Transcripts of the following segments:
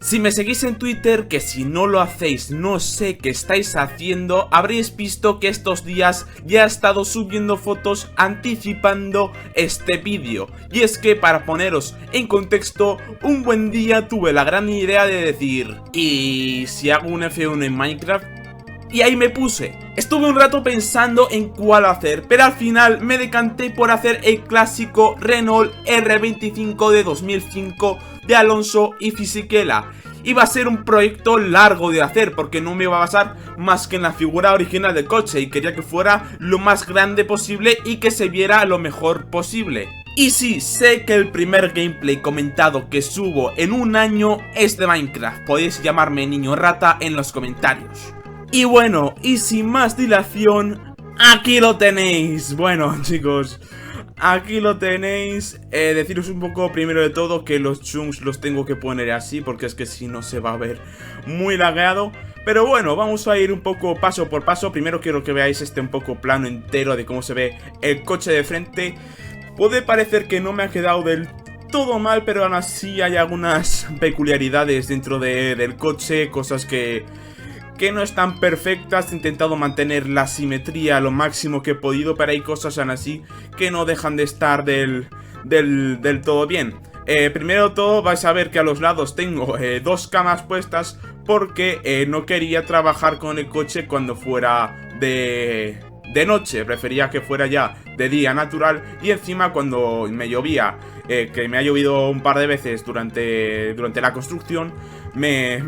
Si me seguís en Twitter, que si no lo hacéis no sé qué estáis haciendo, habréis visto que estos días ya he estado subiendo fotos anticipando este vídeo. Y es que para poneros en contexto, un buen día tuve la gran idea de decir, ¿y si hago un F1 en Minecraft? Y ahí me puse. Estuve un rato pensando en cuál hacer, pero al final me decanté por hacer el clásico Renault R25 de 2005 de Alonso y Fisichella. Iba a ser un proyecto largo de hacer porque no me iba a basar más que en la figura original del coche y quería que fuera lo más grande posible y que se viera lo mejor posible. Y sí, sé que el primer gameplay comentado que subo en un año es de Minecraft, podéis llamarme niño rata en los comentarios. Y bueno, y sin más dilación, aquí lo tenéis. Bueno, chicos, aquí lo tenéis. Deciros un poco primero de todo que los chunks los tengo que poner así, porque es que si no se va a ver muy lagueado. Pero bueno, vamos a ir un poco paso por paso. Primero quiero que veáis este un poco plano entero de cómo se ve el coche de frente. Puede parecer que no me ha quedado del todo mal, pero aún así hay algunas peculiaridades dentro del coche, cosas que no están perfectas. He intentado mantener la simetría lo máximo que he podido, pero hay cosas aún así que no dejan de estar del todo bien. Primero de todo vais a ver que a los lados tengo dos camas puestas porque no quería trabajar con el coche cuando fuera de noche, prefería que fuera ya de día natural. Y encima cuando me llovía, que me ha llovido un par de veces durante la construcción, me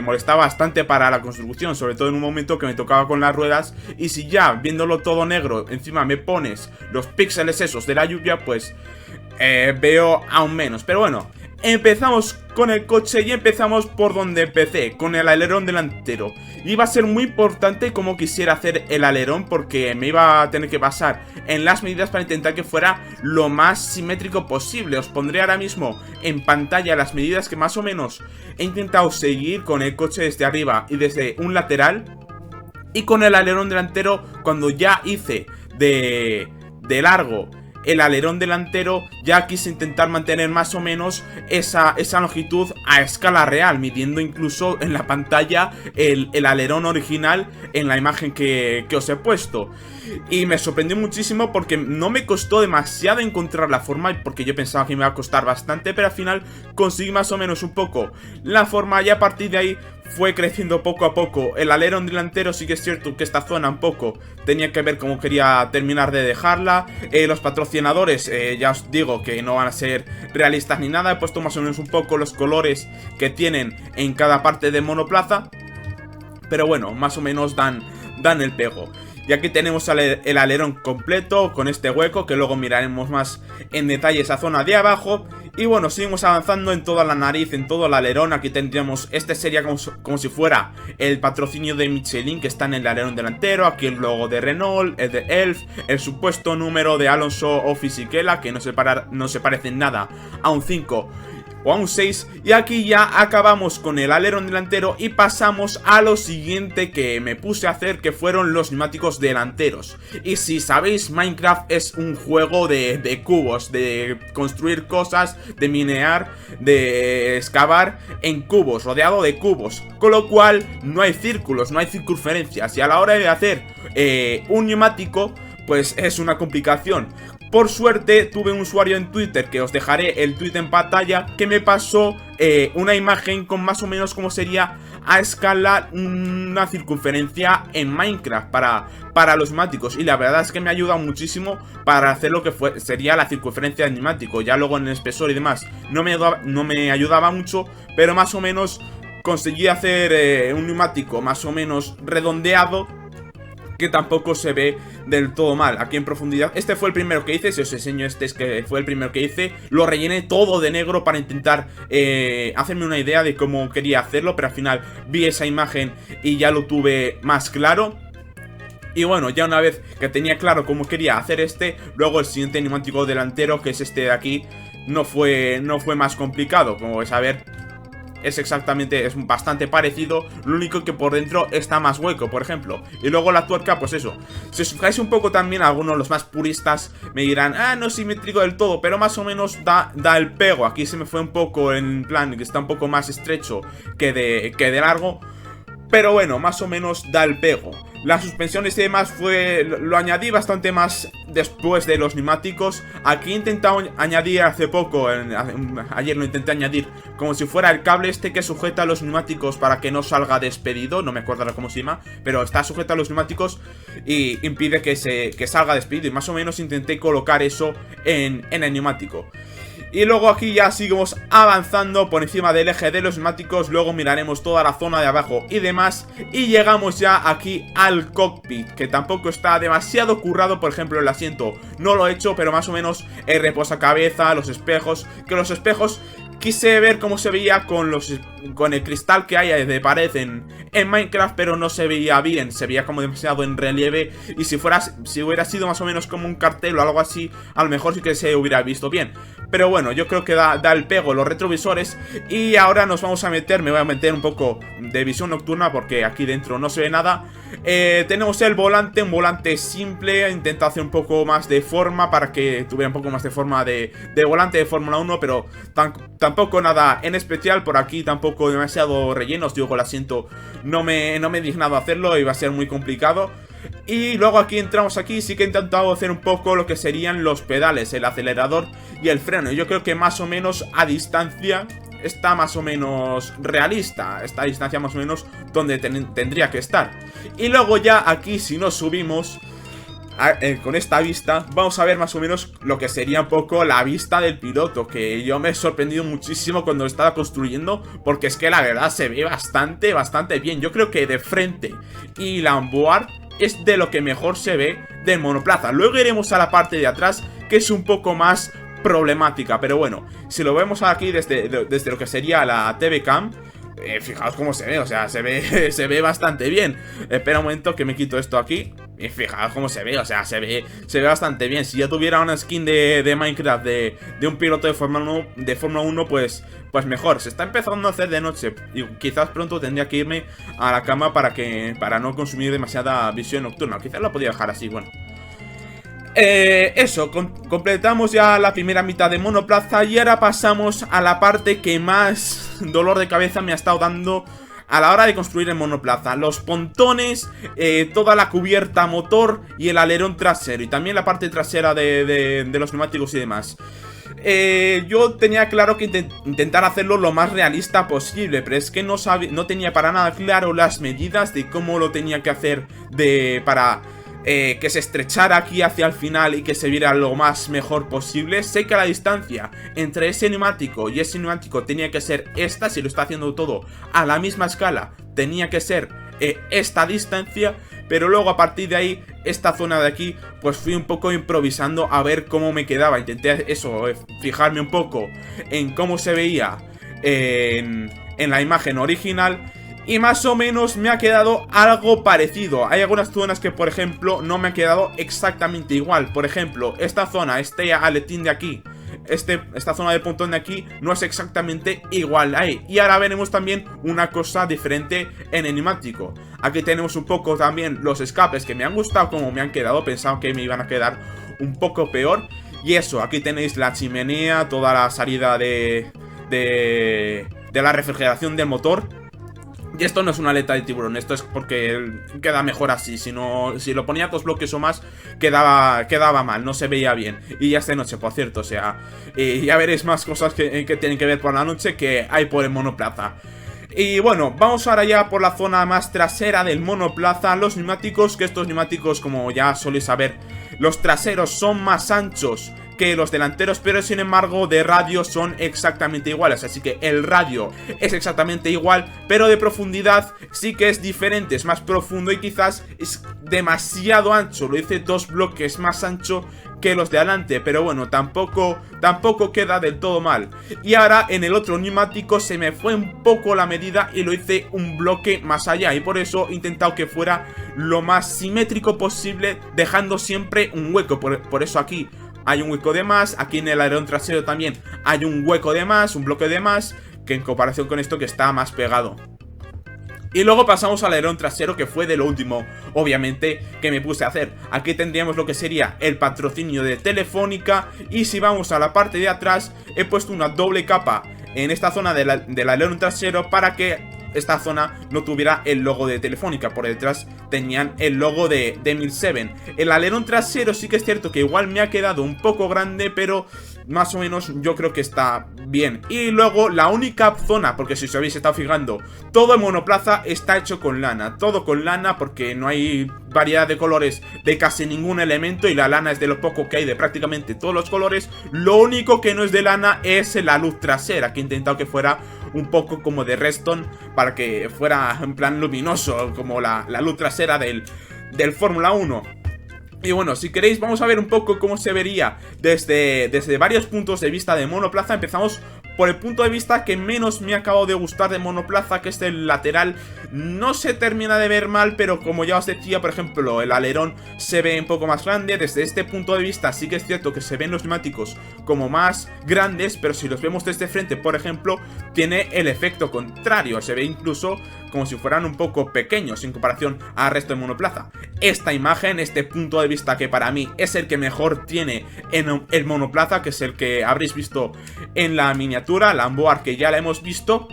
molestaba bastante para la construcción, sobre todo en un momento que me tocaba con las ruedas. Y si ya viéndolo todo negro encima me pones los píxeles esos de la lluvia, pues veo aún menos. Pero bueno, empezamos con el coche y empezamos por donde empecé, con el alerón delantero. Iba a ser muy importante cómo quisiera hacer el alerón porque me iba a tener que basar en las medidas para intentar que fuera lo más simétrico posible. Os pondré ahora mismo en pantalla las medidas que más o menos he intentado seguir con el coche desde arriba y desde un lateral. Y con el alerón delantero, cuando ya hice de largo el alerón delantero, ya quise intentar mantener más o menos esa longitud a escala real, midiendo incluso en la pantalla el alerón original en la imagen que os he puesto. Y me sorprendió muchísimo porque no me costó demasiado encontrar la forma, porque yo pensaba que me iba a costar bastante, pero al final conseguí más o menos un poco la forma y a partir de ahí fue creciendo poco a poco. El alerón delantero sí que es cierto que esta zona un poco tenía que ver cómo quería terminar de dejarla. Los patrocinadores, ya os digo que no van a ser realistas ni nada. He puesto más o menos un poco los colores que tienen en cada parte de monoplaza, pero bueno, más o menos dan el pego. Y aquí tenemos el alerón completo con este hueco, que luego miraremos más en detalle esa zona de abajo. Y bueno, seguimos avanzando en toda la nariz, en todo el alerón. Aquí tendríamos, este sería como si fuera el patrocinio de Michelin que está en el alerón delantero. Aquí el logo de Renault, el de Elf, el supuesto número de Alonso o Fisichella, que no se parece en nada a un 5 o a un 6. Y aquí ya acabamos con el alerón delantero y pasamos a lo siguiente que me puse a hacer, que fueron los neumáticos delanteros. Y si sabéis, Minecraft es un juego de cubos, de construir cosas, de minear, de excavar en cubos, rodeado de cubos, con lo cual no hay círculos, no hay circunferencias, y a la hora de hacer un neumático pues es una complicación. Por suerte tuve un usuario en Twitter, que os dejaré el tweet en pantalla, que me pasó una imagen con más o menos como sería a escala una circunferencia en Minecraft para los neumáticos. Y la verdad es que me ha ayudado muchísimo para hacer lo que sería la circunferencia del neumático. Ya luego en el espesor y demás no me ayudaba mucho, pero más o menos conseguí hacer un neumático más o menos redondeado, que tampoco se ve del todo mal. Aquí en profundidad, este fue el primero que hice. Si os enseño este, es que fue el primero que hice. Lo rellené todo de negro para intentar hacerme una idea de cómo quería hacerlo, pero al final vi esa imagen y ya lo tuve más claro. Y bueno, ya una vez que tenía claro cómo quería hacer luego el siguiente neumático delantero, que es este de aquí, no fue más complicado. Como vais a ver, es bastante parecido, lo único que por dentro está más hueco, por ejemplo. Y luego la tuerca, pues eso, si os fijáis un poco también, algunos los más puristas me dirán, no es simétrico del todo, pero más o menos da el pego. Aquí se me fue un poco en plan que está un poco más estrecho que de largo, pero bueno, más o menos da el pego. Las suspensiones y demás lo añadí bastante más después de los neumáticos. Aquí he intentado añadir hace poco, ayer lo intenté añadir, como si fuera el cable este que sujeta los neumáticos para que no salga despedido. No me acuerdo ahora cómo se llama, pero está sujeto a los neumáticos y impide que salga despedido. Y más o menos intenté colocar eso en el neumático. Y luego aquí ya seguimos avanzando por encima del eje de los neumáticos. Luego miraremos toda la zona de abajo y demás. Y llegamos ya aquí al cockpit, que tampoco está demasiado currado. Por ejemplo, el asiento no lo he hecho, pero más o menos el reposacabezas, los espejos. Que los espejos quise ver cómo se veía con el cristal que hay de pared en Minecraft, pero no se veía bien, se veía como demasiado en relieve. Y si hubiera sido más o menos como un cartel o algo así, a lo mejor sí que se hubiera visto bien. Pero bueno, yo creo que da el pego los retrovisores. Y ahora me voy a meter un poco de visión nocturna, porque aquí dentro no se ve nada. Tenemos el volante, un volante simple. Intento hacer un poco más de forma para que tuviera un poco más de forma de volante de Fórmula 1, pero tampoco nada en especial. Por aquí tampoco demasiado relleno. Os digo, con el asiento no me he dignado a hacerlo, iba a ser muy complicado. Y luego aquí entramos aquí, sí que he intentado hacer un poco lo que serían los pedales, el acelerador y el freno. Yo creo que más o menos a distancia está más o menos realista, esta distancia más o menos donde tendría que estar. Y luego ya aquí, si nos subimos con esta vista, vamos a ver más o menos lo que sería un poco la vista del piloto, que yo me he sorprendido muchísimo cuando lo estaba construyendo, porque es que la verdad se ve bastante bien. Yo creo que de frente y Lamboard es de lo que mejor se ve del monoplaza. Luego iremos a la parte de atrás, que es un poco más problemática, pero bueno, si lo vemos aquí desde lo que sería la TV Cam, fijaos cómo se ve, o sea, se ve bastante bien. Espera un momento que me quito esto aquí. Y fijaos cómo se ve, o sea, se ve bastante bien. Si yo tuviera una skin de Minecraft de un piloto de Fórmula 1, pues mejor. Se está empezando a hacer de noche y quizás pronto tendría que irme a la cama para no consumir demasiada visión nocturna. Quizás lo podría dejar así, bueno. Eso, completamos ya la primera mitad de monoplaza. Y ahora pasamos a la parte que más dolor de cabeza me ha estado dando a la hora de construir el monoplaza. Los pontones, toda la cubierta motor y el alerón trasero, y también la parte trasera de los neumáticos y demás. Yo tenía claro que intentar hacerlo lo más realista posible, pero es que no tenía para nada claro las medidas de cómo lo tenía que hacer para que se estrechara aquí hacia el final y que se viera lo más mejor posible. Sé que la distancia entre ese neumático y ese neumático tenía que ser esta, si lo está haciendo todo a la misma escala, tenía que ser esta distancia, pero luego a partir de ahí, esta zona de aquí, pues fui un poco improvisando a ver cómo me quedaba. Intenté eso, fijarme un poco en cómo se veía en la imagen original, y más o menos me ha quedado algo parecido. Hay algunas zonas que, por ejemplo, no me ha quedado exactamente igual. Por ejemplo, esta zona, este aletín de aquí, esta zona del pontón de aquí, no es exactamente igual ahí. Y ahora veremos también una cosa diferente en el neumático. Aquí tenemos un poco también los escapes, que me han gustado como me han quedado. Pensaba que me iban a quedar un poco peor. Y eso, aquí tenéis la chimenea, toda la salida de la refrigeración del motor. Y esto no es una aleta de tiburón, esto es porque queda mejor así. Si lo ponía 2 bloques o más, quedaba mal, no se veía bien. Y ya es de noche, por cierto, o sea, ya veréis más cosas que tienen que ver por la noche que hay por el monoplaza. Y bueno, vamos ahora ya por la zona más trasera del monoplaza. Los neumáticos, que estos neumáticos, como ya soléis saber, los traseros son más anchos que los delanteros, pero sin embargo de radio son exactamente iguales. Así que el radio es exactamente igual, pero de profundidad sí que es diferente, es más profundo y quizás es demasiado ancho. Lo hice 2 bloques más ancho que los de adelante, pero bueno, tampoco queda del todo mal. Y ahora en el otro neumático se me fue un poco la medida y lo hice un bloque más allá, y por eso he intentado que fuera lo más simétrico posible, dejando siempre un hueco. Por eso aquí hay un hueco de más, aquí en el alerón trasero también hay un hueco de más, un bloque de más, que en comparación con esto que está más pegado. Y luego pasamos al alerón trasero, que fue de lo último, obviamente, que me puse a hacer. Aquí tendríamos lo que sería el patrocinio de Telefónica. Y si vamos a la parte de atrás, he puesto una doble capa en esta zona del alerón trasero para que esta zona no tuviera el logo de Telefónica. Por detrás tenían el logo de 1007. El alerón trasero sí que es cierto que igual me ha quedado un poco grande, pero más o menos yo creo que está bien. Y luego la única zona, porque si os habéis estado fijando, todo el monoplaza está hecho con lana. Todo con lana, porque no hay variedad de colores de casi ningún elemento, y la lana es de lo poco que hay de prácticamente todos los colores. Lo único que no es de lana es la luz trasera, que he intentado que fuera un poco como de Redstone, para que fuera en plan luminoso, como la luz trasera del Fórmula 1. Y bueno, si queréis vamos a ver un poco cómo se vería desde varios puntos de vista de monoplaza. Empezamos por el punto de vista que menos me ha acabado de gustar de monoplaza, que es el lateral. No se termina de ver mal, pero como ya os decía, por ejemplo, el alerón se ve un poco más grande. Desde este punto de vista sí que es cierto que se ven los neumáticos como más grandes, pero si los vemos desde frente, por ejemplo, tiene el efecto contrario. Se ve incluso como si fueran un poco pequeños en comparación al resto de monoplaza. Esta imagen, este punto de vista que para mí es el que mejor tiene en el monoplaza, que es el que habréis visto en la miniatura, la onboard, que ya la hemos visto.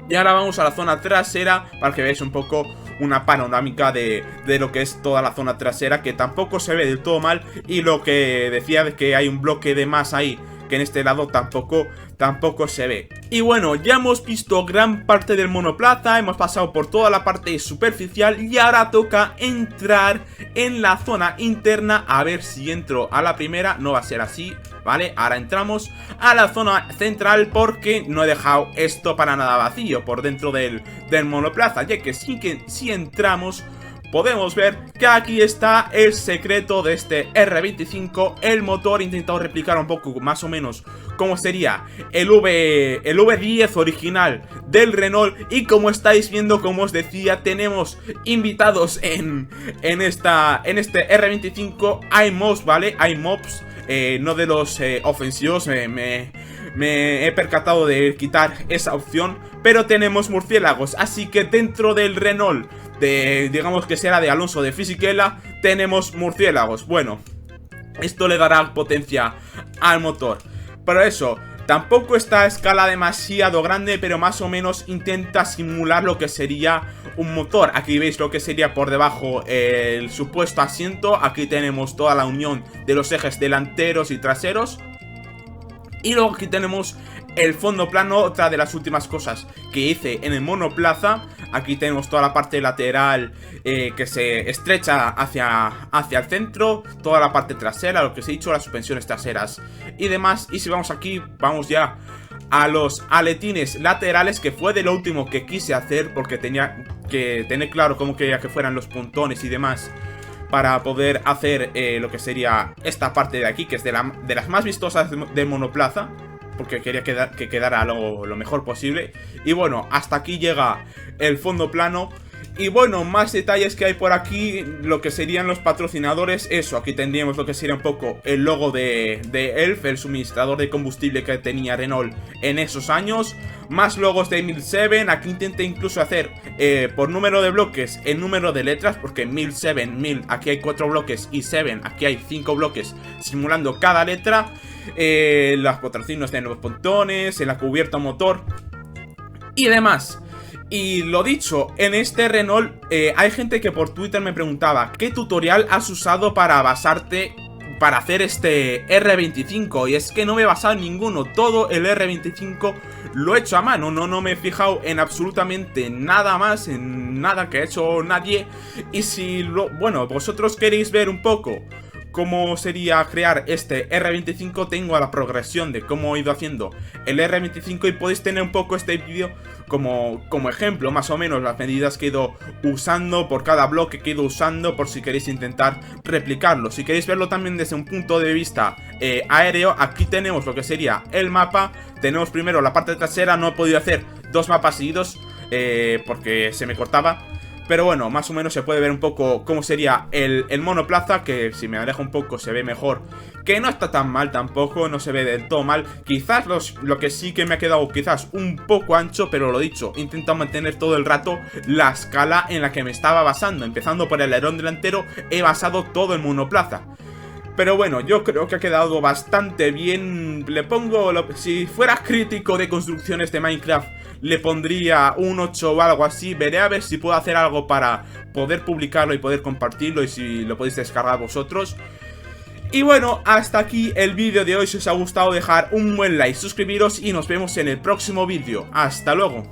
Y ahora vamos a la zona trasera para que veáis un poco una panorámica de lo que es toda la zona trasera, que tampoco se ve del todo mal. Y lo que decía de que hay un bloque de más ahí, que en este lado tampoco se ve. Y bueno, ya hemos visto gran parte del monoplaza, hemos pasado por toda la parte superficial y ahora toca entrar en la zona interna. A ver si entro a la primera, no va a ser así, ¿vale? Ahora entramos a la zona central, porque no he dejado esto para nada vacío por dentro del monoplaza, ya que si entramos podemos ver que aquí está el secreto de este R25, el motor. He intentado replicar un poco más o menos cómo sería el V10 original del Renault. Y como estáis viendo, como os decía, tenemos invitados en este R25. Hay mobs, ¿vale? Hay mobs, no de los ofensivos. Me he percatado de quitar esa opción, pero tenemos murciélagos. Así que dentro del Renault digamos que será de Alonso de Fisichella, tenemos murciélagos. Bueno, esto le dará potencia al motor. Pero eso, tampoco está a escala demasiado grande, pero más o menos intenta simular lo que sería un motor. Aquí veis lo que sería por debajo el supuesto asiento. Aquí tenemos toda la unión de los ejes delanteros y traseros. Y luego aquí tenemos el fondo plano, otra de las últimas cosas que hice en el monoplaza. Aquí tenemos toda la parte lateral que se estrecha hacia el centro, toda la parte trasera, lo que os he dicho, las suspensiones traseras y demás. Y si vamos aquí, vamos ya a los aletines laterales, que fue de lo último que quise hacer, porque tenía que tener claro cómo quería que fueran los pontones y demás, para poder hacer lo que sería esta parte de aquí, que es de las más vistosas del monoplaza, porque quería que quedara lo mejor posible. Y bueno, hasta aquí llega el fondo plano. Y bueno, más detalles que hay por aquí, lo que serían los patrocinadores. Eso, aquí tendríamos lo que sería un poco el logo de Elf, el suministrador de combustible que tenía Renault en esos años. Más logos de 1007, aquí intenté incluso hacer por número de bloques el número de letras, porque 1007, 1000, aquí hay 4 bloques, y 7, aquí hay 5 bloques, simulando cada letra. Los patrocinios de nuevos pontones, en la cubierta motor y demás. Y lo dicho, en este Renault hay gente que por Twitter me preguntaba ¿qué tutorial has usado para basarte para hacer este R25? Y es que no me he basado en ninguno. Todo el R25 lo he hecho a mano. No me he fijado en absolutamente nada más, en nada que ha hecho nadie. Y si bueno, vosotros queréis ver un poco cómo sería crear este R25, tengo la progresión de cómo he ido haciendo el R25 y podéis tener un poco este vídeo como ejemplo, más o menos las medidas que he ido usando por cada bloque que he ido usando, por si queréis intentar replicarlo. Si queréis verlo también desde un punto de vista aéreo, aquí tenemos lo que sería el mapa. Tenemos primero la parte trasera, no he podido hacer 2 mapas seguidos porque se me cortaba. Pero bueno, más o menos se puede ver un poco cómo sería el monoplaza, que si me alejo un poco se ve mejor, que no está tan mal tampoco, no se ve del todo mal. Quizás lo que sí que me ha quedado quizás un poco ancho, pero lo dicho, he intentado mantener todo el rato la escala en la que me estaba basando. Empezando por el alerón delantero, he basado todo el monoplaza. Pero bueno, yo creo que ha quedado bastante bien. Le pongo, si fuera crítico de construcciones de Minecraft, le pondría un 8 o algo así. Veré a ver si puedo hacer algo para poder publicarlo y poder compartirlo, y si lo podéis descargar vosotros. Y bueno, hasta aquí el vídeo de hoy. Si os ha gustado, dejar un buen like, suscribiros y nos vemos en el próximo vídeo. Hasta luego.